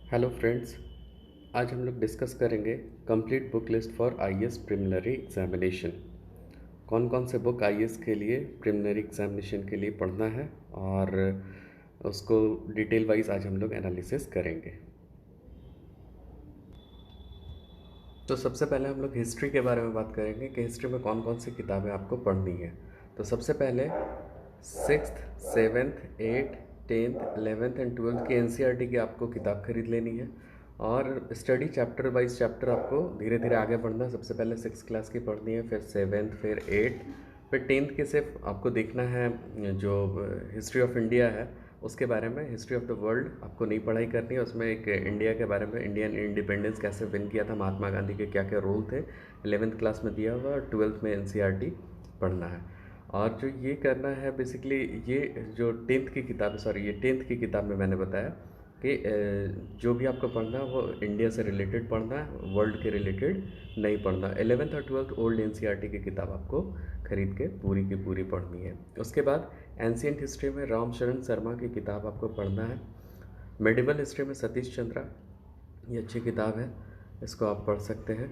Hello friends. आज हम लोग डिस्कस करेंगे complete book list for IAS preliminary examination. कौन कौन से बुक आईएएस के लिए प्रिलिमिनरी एग्जामिनेशन के लिए पढ़ना है और उसको डिटेल वाइज आज हम लोग एनालिसिस करेंगे। तो सबसे पहले हम लोग हिस्ट्री के बारे में बात करेंगे कि हिस्ट्री में कौन कौन सी किताबें आपको पढ़नी है। तो सबसे पहले sixth, seventh, eight, tenth, 11th and 12th की एनसीईआरटी की आपको किताब खरीद लेनी है और स्टडी चैप्टर वाइज चैप्टर आपको धीरे धीरे आगे बढ़ना है। सबसे पहले 6th क्लास की पढ़नी है, फिर 7th, फिर 8th, फिर 10th के सिर्फ आपको देखना है जो हिस्ट्री ऑफ इंडिया है उसके बारे में। हिस्ट्री ऑफ द वर्ल्ड आपको नहीं पढ़ाई करनी है, उसमें एक इंडिया के बारे में, इंडियन इंडिपेंडेंस कैसे विन किया था, महात्मा गांधी के क्या क्या रोल थे, 11th क्लास में दिया हुआ, और 12th में एनसीईआरटी पढ़ना है। और जो ये करना है बेसिकली, ये जो 10th की किताब है, सॉरी ये 10th की किताब में मैंने बताया कि जो भी आपको पढ़ना है वो इंडिया से रिलेटेड पढ़ना है, वर्ल्ड के रिलेटेड नहीं पढ़ना। 11th और 12th ओल्ड एनसीईआरटी की किताब आपको खरीद के पूरी की पूरी पढ़नी है। उसके बाद एंशियंट हिस्ट्री में रामशरण शर्मा की किताब आपको पढ़ना है। मेडिवल हिस्ट्री में सतीश चंद्रा, ये अच्छी किताब है, इसको आप पढ़ सकते हैं।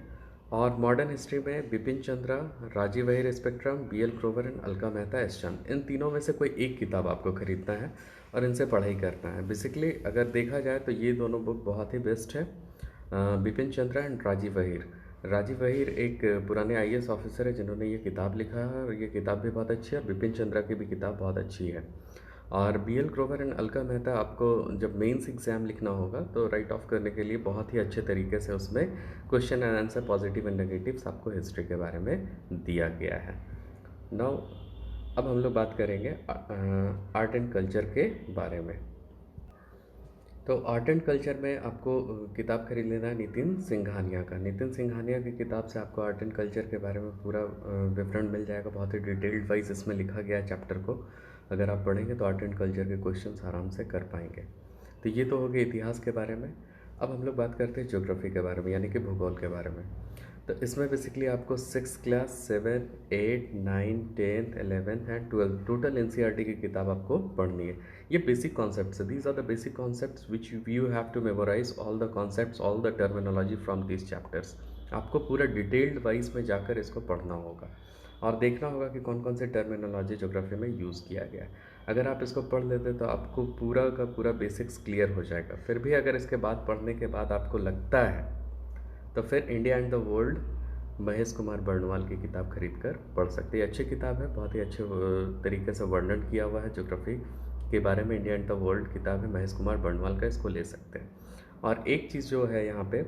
और मॉडर्न हिस्ट्री में Bipin Chandra, Rajiv Iyer Spectrum, BL Grover and Alka Mehta S Chand, इन तीनों में से कोई एक किताब आपको खरीदना है और इनसे पढ़ाई करना है। बेसिकली अगर देखा जाए तो ये दोनों बुक बहुत ही बेस्ट है, बिपिन चंद्रा एंड राजीव अय्यर। राजीव अय्यर एक पुराने आईएएस ऑफिसर है जिन्होंने ये किताब लिखा है और ये किताब भी बहुत अच्छी है, और बिपिन चंद्रा की भी किताब बहुत अच्छी है। और बीएल ग्रोवर एंड अलका मेहता आपको जब मेंस एग्ज़ाम लिखना होगा तो राइट ऑफ करने के लिए बहुत ही अच्छे तरीके से उसमें question and answer, positive and negatives आपको हिस्ट्री के बारे में दिया गया है। नाउ अब हम लोग बात करेंगे आर्ट एंड कल्चर के बारे में। तो आर्ट एंड कल्चर में आपको किताब खरीद लेना है नितिन सिंघानिया का। नितिन सिंघानिया की किताब से आपको आर्ट एंड कल्चर के बारे में पूरा विवरण मिल जाएगा, बहुत ही डिटेल्ड वाइज इसमें लिखा गया है चैप्टर को। अगर आप पढ़ेंगे तो आर्ट एंड कल्चर के क्वेश्चंस आराम से कर पाएंगे। तो ये तो हो गया इतिहास के बारे में। अब हम लोग बात करते हैं ज्योग्राफी के बारे में, यानी कि भूगोल के बारे में। तो इसमें बेसिकली आपको 6th class, 7, 8, 9, 10th, 11th and 12th total NCERT की किताब आपको पढ़नी है। ये बेसिक कॉन्सेप्ट्स है, these are the basic concepts which you have to memorize all the concepts, all the terminology from this chapters. आपको पूरा डिटेल्ड वाइज में जाकर इसको पढ़ना होगा और देखना होगा कि कौन कौन से टर्मिनोलॉजी ज्योग्राफी में यूज़ किया गया है। अगर आप इसको पढ़ लेते तो आपको पूरा का पूरा बेसिक्स क्लियर हो जाएगा। फिर भी अगर इसके बाद पढ़ने के बाद आपको लगता है तो फिर India and the world Mahesh Kumar Barnwal की किताब खरीद कर पढ़ सकते हैं। अच्छी किताब है, बहुत ही अच्छे तरीके से वर्णन किया हुआ है ज्योग्राफी के बारे में। इंडिया एंड द वर्ल्ड किताब है महेश कुमार बर्णवाल का, इसको ले सकते हैं। और एक चीज़ जो है यहाँ पे,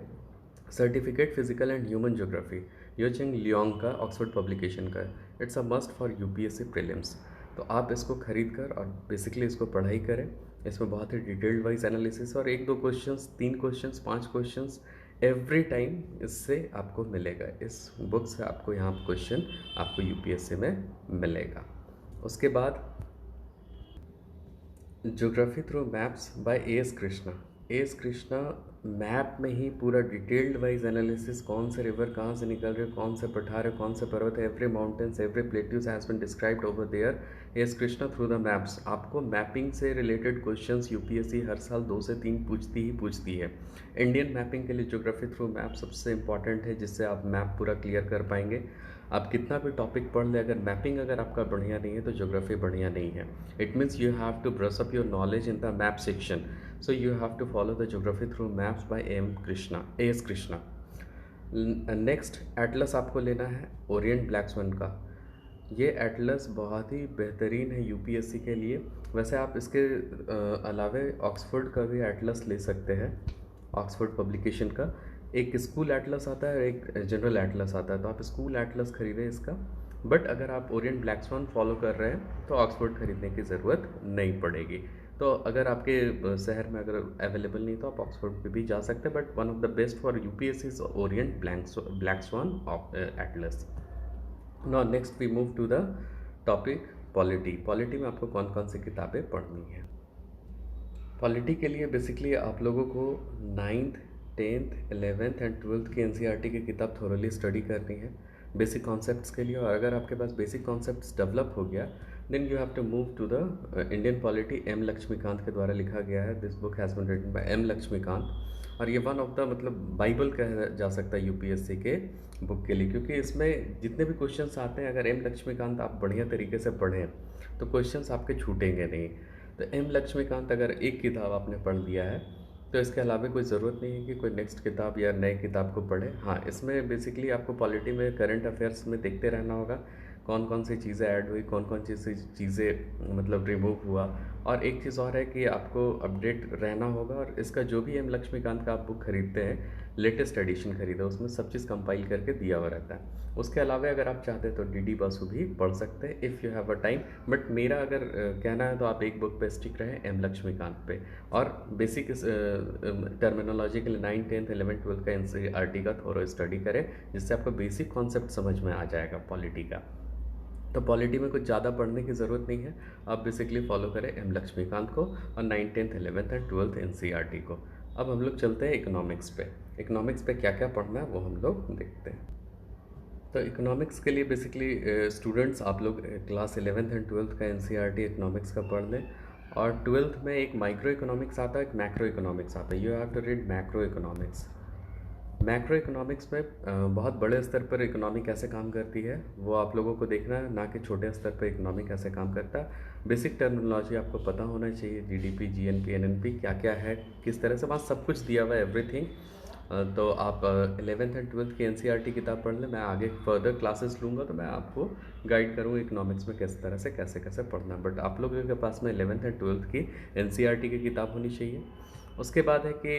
certificate physical and human geography, Goh Cheng Leong का, ऑक्सफोर्ड पब्लिकेशन का, it's a must for UPSC prelims. तो आप इसको खरीद कर और बेसिकली इसको पढ़ाई करें। इसमें बहुत ही डिटेल्ड वाइज एनालिसिस और 1-2 questions, 3 questions, 5 questions every time इससे आपको मिलेगा। इस बुक से आपको यहाँ क्वेश्चन आपको यूपीएससी में मिलेगा। उसके बाद geography through maps by A S Krishna. A S Krishna map में ही पूरा डिटेल्ड वाइज एनालिसिस, कौन से रिवर कहाँ से निकल रहे, कौन से पठार है, कौन से पर्वत है, every mountains, every plateaus has been described over there. A S Krishna through the maps. आपको मैपिंग से रिलेटेड क्वेश्चंस यूपीएससी हर साल 2 से 3 पूछती है। इंडियन मैपिंग के लिए ज्योग्राफी थ्रू मैप सबसे इंपॉर्टेंट है, जिससे आप मैप पूरा क्लियर कर पाएंगे। आप कितना भी टॉपिक पढ़ ले, अगर मैपिंग अगर आपका बढ़िया नहीं है तो ज्योग्राफी बढ़िया नहीं है। It means you have to brush up your knowledge in the map section, so you have to follow the geography through maps by AS Krishna. Next Atlas आपको लेना है ओरिएंट ब्लैक स्वन का। ये एटलस बहुत ही बेहतरीन है यूपीएससी के लिए। वैसे आप इसके अलावे ऑक्सफोर्ड का भी एटलस ले सकते हैं, ऑक्सफोर्ड पब्लिकेशन का। एक स्कूल एटलस आता है और एक जनरल एटलस आता है, तो आप स्कूल एटलस खरीदें इसका। बट अगर आप ओरिएंट ब्लैक स्वान फॉलो कर रहे हैं तो ऑक्सफोर्ड खरीदने की ज़रूरत नहीं पड़ेगी। तो अगर आपके शहर में अगर अवेलेबल नहीं तो आप ऑक्सफोर्ड पे भी जा सकते हैं, but one of the best for UPSC is Orient Black Swan atlas. Now next we move to the topic polity. Polity में आपको कौन कौन सी किताबें पढ़नी है। पॉलिटी के लिए बेसिकली आप लोगों को 9th, 10th, 11th and 12th की एनसीईआरटी की किताब थोरली स्टडी करनी है बेसिक कॉन्सेप्ट्स के लिए। और अगर आपके पास बेसिक कॉन्सेप्ट्स डेवलप हो गया then you have to move to the Indian polity, M Lakshmikanth के द्वारा लिखा गया है। This book has been written by M Lakshmikanth, और ये वन ऑफ द मतलब बाइबल कहा जा सकता है यूपीएससी के बुक के लिए, क्योंकि इसमें जितने भी क्वेश्चंस आते हैं, अगर एम लक्ष्मीकांत आप बढ़िया तरीके से पढ़ें तो क्वेश्चंस आपके छूटेंगे नहीं। तो एम लक्ष्मीकांत अगर एक किताब आपने पढ़ लिया है तो इसके अलावा कोई ज़रूरत नहीं है कि कोई नेक्स्ट किताब या नए किताब को पढ़ें। हाँ, इसमें बेसिकली आपको पॉलिटी में, करंट अफेयर्स में देखते रहना होगा कौन कौन सी चीज़ें ऐड हुई, कौन कौन सी चीज़ें मतलब रिमूव हुआ। और एक चीज़ और है कि आपको अपडेट रहना होगा, और इसका जो भी एम लक्ष्मीकांत का आप बुक खरीदते हैं, लेटेस्ट एडिशन खरीदो, उसमें सब चीज़ कंपाइल करके दिया हुआ रहता है। उसके अलावा अगर आप चाहते हैं तो डीडी बासु भी पढ़ सकते हैं if you have a time. But मेरा अगर कहना है तो आप एक बुक पे स्टिक रहें, एम लक्ष्मीकांत पे, और बेसिक टर्मिनोलॉजी के लिए 9, 10, 11, 12 का एनसीईआरटी का थोड़ा स्टडी करें, जिससे आपको बेसिक कॉन्सेप्ट समझ में आ जाएगा पॉलिटी का। तो पॉलिटी में कुछ ज़्यादा पढ़ने की ज़रूरत नहीं है, आप बेसिकली फॉलो करें एम लक्ष्मीकांत को और 9, 10, 11 एंड 12 एनसीईआरटी को। अब हम लोग चलते हैं इकोनॉमिक्स पे। इकोनॉमिक्स पे क्या क्या पढ़ना है वो हम लोग देखते हैं। तो इकोनॉमिक्स के लिए बेसिकली स्टूडेंट्स आप लोग क्लास 11th एंड 12th का एनसीईआरटी इकोनॉमिक्स का पढ़ लें, और 12th में एक माइक्रो इकोनॉमिक्स आता है, एक मैक्रो इकोनॉमिक्स आता है। You have to read macro economics. Macro economics में बहुत बड़े स्तर पर इकोनॉमी कैसे काम करती है वो आप लोगों को देखना है, ना कि छोटे स्तर पर इकोनॉमी कैसे काम करता है। बेसिक टर्मिनोलॉजी आपको पता होना चाहिए, जीडीपी, जीएनपी, एनएनपी क्या क्या है, किस तरह से, वहाँ सब कुछ दिया हुआ है, एवरीथिंग। तो आप 11th एंड 12th की एनसीईआरटी किताब पढ़ लें। मैं आगे फर्दर क्लासेस लूँगा तो मैं आपको गाइड करूँगा इकोनॉमिक्स में किस तरह से कैसे कैसे पढ़ना है। बट आप लोगों के पास में 11th एंड 12th की एनसीईआरटी की किताब होनी चाहिए। उसके बाद है कि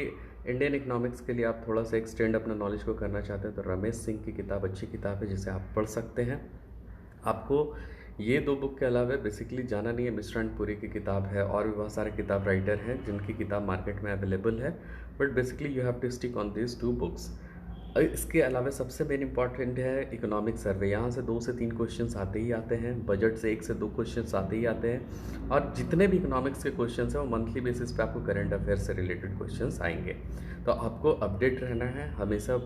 इंडियन इकोनॉमिक्स के लिए आप थोड़ा सा एक्सटेंड अपना नॉलेज को करना चाहते हैं तो रमेश सिंह की किताब अच्छी किताब है, जिसे आप पढ़ सकते हैं। आपको ये 2 बुक के अलावा बेसिकली जाना नहीं है। मिश्रा एंड पुरी की किताब है, और भी बहुत सारे किताब राइटर हैं जिनकी किताब मार्केट में अवेलेबल है, but basically you have to stick on this 2 books. इसके अलावा सबसे मेन इंपॉर्टेंट है इकोनॉमिक सर्वे। यहाँ से 2 से 3 क्वेश्चंस आते ही आते हैं, बजट से 1 से 2 क्वेश्चंस आते ही आते हैं, और जितने भी इकोनॉमिक्स के क्वेश्चंस हैं वो मंथली बेसिस पे आपको करंट अफेयर से रिलेटेड क्वेश्चंस आएंगे। तो आपको अपडेट रहना है हमेशा।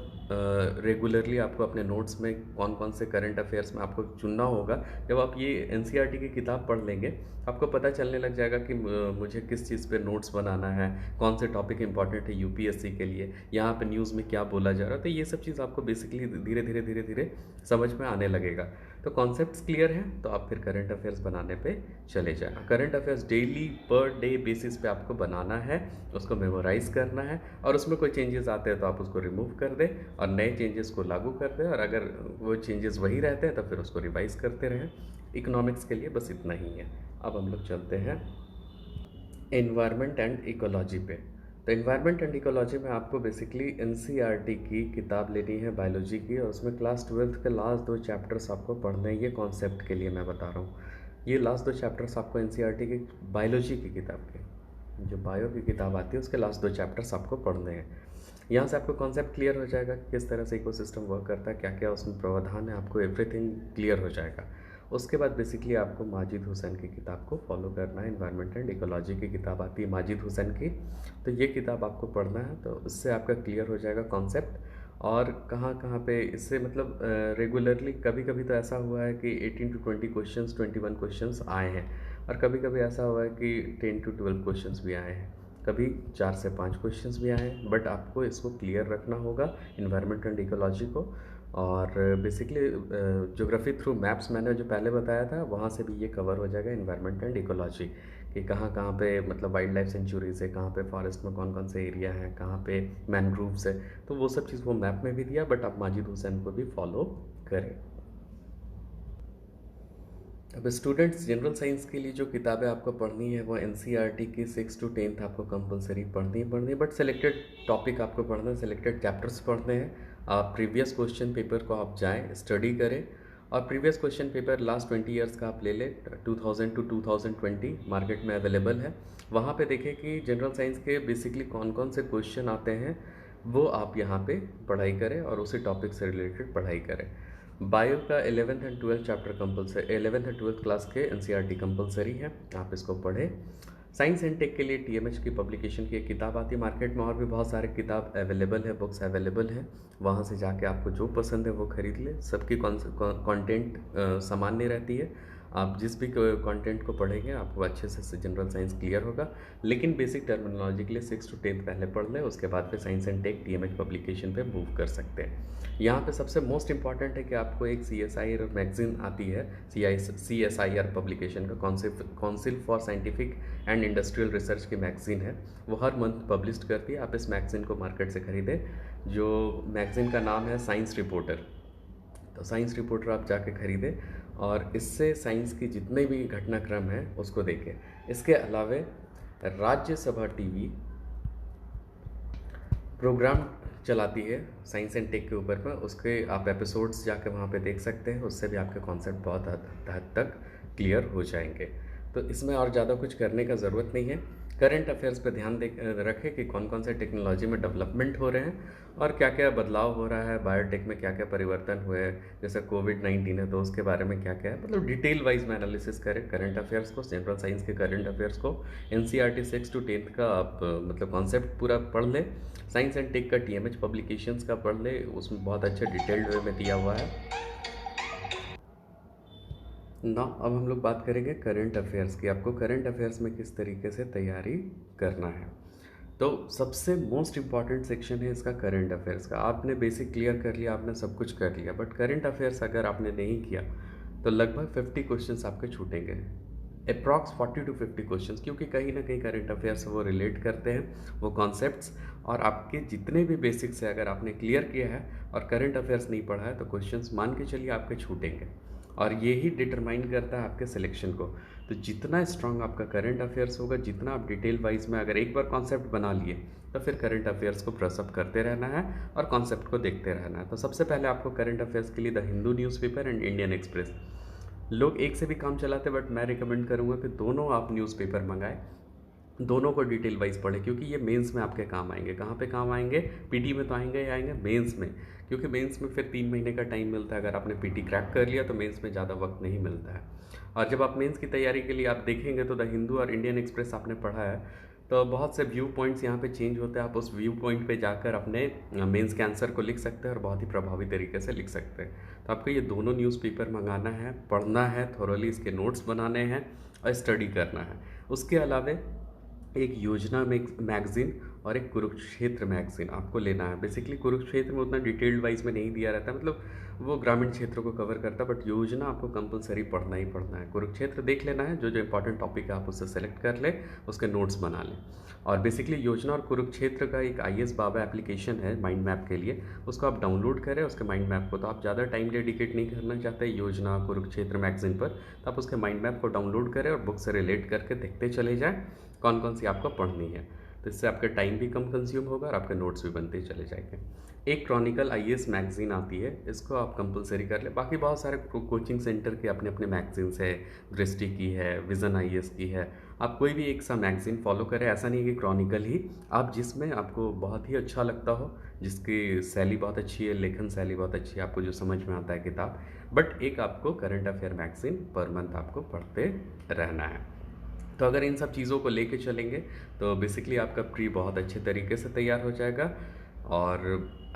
रेगुलरली आपको अपने नोट्स में कौन कौन से करंट अफेयर्स में आपको चुनना होगा। जब आप ये एनसीईआरटी की किताब पढ़ लेंगे आपको पता चलने लग जाएगा कि मुझे किस चीज़ पे नोट्स बनाना है, कौन से टॉपिक इंपॉर्टेंट है यूपीएससी के लिए, यहाँ पे न्यूज़ में क्या बोला जा रहा है। तो ये सब चीज़ आपको बेसिकली धीरे धीरे धीरे धीरे समझ में आने लगेगा। तो कॉन्सेप्ट्स क्लियर हैं तो आप फिर करंट अफेयर्स बनाने पे चले जाना। Current affairs daily per day basis पे आपको बनाना है, उसको मेमोराइज करना है, और उसमें कोई चेंजेस आते हैं तो आप उसको रिमूव कर दें और नए चेंजेस को लागू कर दें, और अगर वो चेंजेस वही रहते हैं तो फिर उसको रिवाइज करते रहें। इकोनॉमिक्स के लिए बस इतना ही है। अब हम लोग चलते हैं एनवायरनमेंट एंड इकोलॉजी पे। तो एनवायरनमेंट एंड इकोलॉजी में आपको बेसिकली एनसीईआरटी की किताब लेनी है बायोलॉजी की, और उसमें क्लास 12th के लास्ट 2 चैप्टर्स आपको पढ़ने हैं। ये कॉन्सेप्ट के लिए मैं बता रहा हूँ, ये लास्ट 2 चैप्टर्स आपको एनसीईआरटी की बायोलॉजी की किताब के, जो बायो की किताब आती है उसके लास्ट 2 चैप्टर्स आपको पढ़ने हैं। यहाँ से आपको कॉन्सेप्ट क्लियर हो जाएगा कि किस तरह से इकोसिस्टम वर्क करता है, क्या क्या उसमें प्रावधान है, आपको एवरीथिंग क्लियर हो जाएगा। उसके बाद बेसिकली आपको माजिद हुसैन की किताब को फॉलो करना है। एनवायरनमेंट एंड इकोलॉजी की किताब आती है माजिद हुसैन की, तो ये किताब आपको पढ़ना है। तो इससे आपका क्लियर हो जाएगा कॉन्सेप्ट, और कहाँ कहाँ पे इससे मतलब रेगुलरली कभी कभी तो ऐसा हुआ है कि 18 to 20 क्वेश्चंस, 21 क्वेश्चंस आए हैं, और कभी कभी ऐसा हुआ है कि 10 to 12 क्वेश्चंस भी आए हैं, कभी 4 से 5 क्वेश्चंस भी आए हैं। बट आपको इसको क्लियर रखना होगा एनवायरनमेंट एंड इकोलॉजी को। और बेसिकली ज्योग्राफी थ्रू मैप्स मैंने जो पहले बताया था वहाँ से भी ये कवर हो जाएगा एनवायरनमेंट एंड इकोलॉजी, कि कहाँ कहाँ पे मतलब वाइल्ड लाइफ सेंचुरीज है, कहाँ पे फॉरेस्ट में कौन कौन से एरिया है, कहाँ पे मैनग्रोव्स है, तो वो सब चीज़ वो मैप में भी दिया। बट आप माजिद हुसैन को भी फॉलो करें। अब स्टूडेंट्स जनरल साइंस के लिए जो किताबें आपको पढ़नी है वो एनसीईआरटी की 6 to 10th आपको कंपलसरी पढ़नी है, बट सेलेक्टेड टॉपिक आपको पढ़ना है, सेलेक्टेड चैप्टर्स पढ़ने हैं। आप प्रीवियस क्वेश्चन पेपर को आप जाएं, स्टडी करें, और previous question paper last 20 years का आप ले लें, 2000 to 2020 मार्केट में अवेलेबल है। वहाँ पे देखें कि जनरल साइंस के बेसिकली कौन कौन से क्वेश्चन आते हैं, वो आप यहाँ पे पढ़ाई करें और उसी टॉपिक से रिलेटेड पढ़ाई करें। बायो का 11th and 12th chapter compulsory, 11th and 12th class के एनसीईआरटी कंपलसरी है, आप इसको पढ़ें। साइंस एंड टेक के लिए टीएमएच की पब्लिकेशन की एक किताब आती है मार्केट में, और भी बहुत सारे किताब अवेलेबल है, बुक्स अवेलेबल है, वहाँ से जाके आपको जो पसंद है वो खरीद ले। सबकी कंटेंट सामान्य रहती है, आप जिस भी कंटेंट को पढ़ेंगे आपको अच्छे से जनरल साइंस क्लियर होगा। लेकिन बेसिक टर्मिनोलॉजी के लिए 6 to 10 पहले पढ़ लें, उसके बाद फिर science and tech TMH publication पे मूव कर सकते हैं। यहाँ पे सबसे मोस्ट इंपॉर्टेंट है कि आपको एक CSIR मैगजीन आती है, CSIR पब्लिकेशन का council for scientific and industrial research की मैगजीन है, वो हर मंथ पब्लिश करती है। आप इस मैगजीन को मार्केट से खरीदें, जो मैगजीन का नाम है साइंस रिपोर्टर। तो साइंस रिपोर्टर आप जाके खरीदें और इससे साइंस की जितने भी घटनाक्रम हैं उसको देखें। इसके अलावे राज्यसभा टीवी प्रोग्राम चलाती है साइंस एंड टेक के ऊपर में, उसके आप एपिसोड्स जाके वहाँ पे देख सकते हैं। उससे भी आपके कॉन्सेप्ट बहुत हद तक क्लियर हो जाएंगे। तो इसमें और ज़्यादा कुछ करने का ज़रूरत नहीं है। करंट अफेयर्स पे ध्यान रखें कि कौन कौन से टेक्नोलॉजी में डेवलपमेंट हो रहे हैं और क्या क्या बदलाव हो रहा है, बायोटेक में क्या क्या परिवर्तन हुए हैं, जैसे कोविड-19 है तो उसके बारे में क्या क्या है, मतलब डिटेल वाइज में एनालिसिस करें करंट अफेयर्स को, जनरल साइंस के करंट अफेयर्स को। NCERT 6 to 10 का आप मतलब कॉन्सेप्ट पूरा पढ़ लें। साइंस एंड टेक का TMH पब्लिकेशंस का पढ़ लें, उसमें बहुत अच्छे डिटेल्ड वे में दिया हुआ है ना। अब हम लोग बात करेंगे करंट अफेयर्स की। आपको करंट अफेयर्स में किस तरीके से तैयारी करना है। तो सबसे मोस्ट इम्पॉर्टेंट सेक्शन है इसका करंट अफेयर्स का। आपने बेसिक क्लियर कर लिया, आपने सब कुछ कर लिया, बट करंट अफेयर्स अगर आपने नहीं किया तो लगभग 50 क्वेश्चंस आपके छूटेंगे, अप्रॉक्स 40 to 50 क्वेश्चंस, क्योंकि कहीं ना कहीं करंट अफेयर्स वो रिलेट करते हैं वो कॉन्सेप्ट्स। और आपके जितने भी बेसिक्स है अगर आपने क्लियर किया है और करंट अफेयर्स नहीं पढ़ा है तो क्वेश्चंस मान के चलिए आपके छूटेंगे, और ये ही डिटरमाइन करता है आपके सिलेक्शन को। तो जितना स्ट्रांग आपका करंट अफेयर्स होगा, जितना आप डिटेल वाइज में अगर एक बार कॉन्सेप्ट बना लिए तो फिर करंट अफेयर्स को ब्रशअप करते रहना है और कॉन्सेप्ट को देखते रहना है। तो सबसे पहले आपको करंट अफेयर्स के लिए the Hindu newspaper and Indian express, लोग एक से भी काम चलाते बट मैं रिकमेंड करूँगा कि दोनों आप न्यूज़पेपर मंगाएं, दोनों को डिटेल वाइज पढ़ें, क्योंकि ये मेंस में आपके काम आएंगे। कहाँ पे काम आएंगे? पीटी में तो आएंगे ही आएंगे, मेंस में, क्योंकि मेंस में फिर 3 महीने का टाइम मिलता है। अगर आपने पीटी क्रैक कर लिया तो मेंस में ज़्यादा वक्त नहीं मिलता है। और जब आप मेंस की तैयारी के लिए आप देखेंगे तो द हिंदू और इंडियन एक्सप्रेस आपने पढ़ा है तो बहुत से व्यू पॉइंट्स यहाँ पे चेंज होते हैं। आप उस व्यू पॉइंट पे जाकर अपने मेंस के आंसर को लिख सकते हैं और बहुत ही प्रभावी तरीके से लिख सकते हैं। तो आपको ये दोनों न्यूज़पेपर मंगाना है, पढ़ना है, थोरली इसके नोट्स बनाने हैं और स्टडी करना है। उसके अलावा एक योजना मैगज़ीन और एक कुरुक्षेत्र मैगज़ीन आपको लेना है। बेसिकली कुरुक्षेत्र में उतना डिटेल्ड वाइज में नहीं दिया रहता, मतलब वो ग्रामीण क्षेत्रों को कवर करता, बट योजना आपको कंपलसरी पढ़ना ही पढ़ना है। कुरुक्षेत्र देख लेना है, जो जो इंपॉर्टेंट टॉपिक है आप उससे सेलेक्ट कर लें, उसके नोट्स बना लें। और बेसिकली योजना और कुरुक्षेत्र का एक IAS बाबा एप्लीकेशन है माइंड मैप के लिए, उसको आप डाउनलोड करें उसके माइंड मैप को। तो आप ज़्यादा टाइम डेडिकेट नहीं करना चाहते योजना कुरुक्षेत्र मैगज़ीन पर, तो आप उसके माइंड मैप को डाउनलोड करें और बुक से रिलेट करके देखते चले जाएँ कौन कौन सी आपको पढ़नी है। तो इससे आपका टाइम भी कम कंज्यूम होगा और आपके नोट्स भी बनते चले जाएंगे। एक क्रॉनिकल IAS मैगज़ीन आती है, इसको आप कंपलसरी कर लें। बाकी बहुत सारे कोचिंग सेंटर के अपने अपने मैगज़ीन्स है, दृष्टि की है, विज़न IAS की है। आप कोई भी एक सा मैगज़ीन फॉलो करें, ऐसा नहीं है कि क्रॉनिकल ही, आप जिसमें आपको बहुत ही अच्छा लगता हो, जिसकी शैली बहुत अच्छी है, लेखन शैली बहुत अच्छी है, आपको जो समझ में आता है किताब, बट एक आपको current affair magazine per month आपको पढ़ते रहना है। तो अगर इन सब चीज़ों को लेके चलेंगे तो बेसिकली आपका प्री बहुत अच्छे तरीके से तैयार हो जाएगा और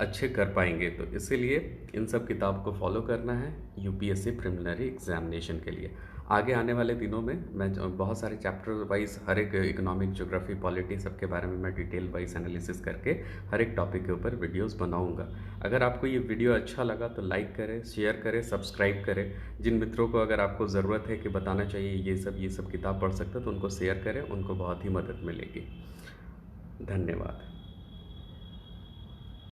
अच्छे कर पाएंगे। तो इसीलिए इन सब किताब को फॉलो करना है UPSC प्रिलिमिनरी एग्जामिनेशन के लिए। आगे आने वाले दिनों में मैं बहुत सारे चैप्टर वाइज हर एक इकोनॉमिक, ज्योग्राफी, पॉलिटी सबके बारे में मैं डिटेल वाइज एनालिसिस करके हर एक टॉपिक के ऊपर वीडियोस बनाऊंगा। अगर आपको ये वीडियो अच्छा लगा तो लाइक करें, शेयर करें, सब्सक्राइब करें। जिन मित्रों को अगर आपको ज़रूरत है कि बताना चाहिए ये सब किताब पढ़ सकते हैं तो उनको शेयर करें, उनको बहुत ही मदद मिलेगी। धन्यवाद।